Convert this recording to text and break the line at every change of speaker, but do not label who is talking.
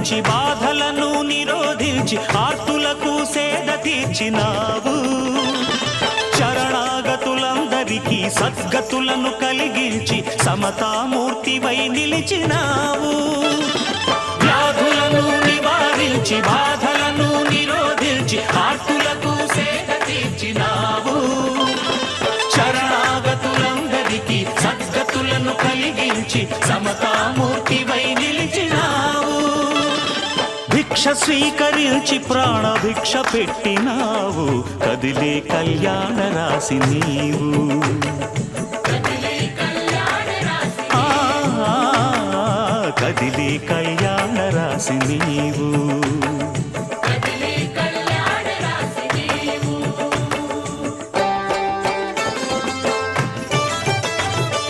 నివారించి బాధలను నిరోధించి ఆర్తులకు సేద తీర్చినావు. శరణాగతులందరికీ సద్గతులను కలిగించి సమతామూర్తివై నిలిచినావు. వ్యాధులను నివారించి బాధలను నిరోధించి ఆర్తులకు సేద తీర్చినావు. శరణాగతులందరికీ సద్గతులను కలిగించి సమతామూర్తివై నిలిచినావు. భిక్ష స్వీకరించి ప్రాణభిక్ష పెట్టినావు. కదిలే కళ్యాణ రాశి నీవు. కదిలే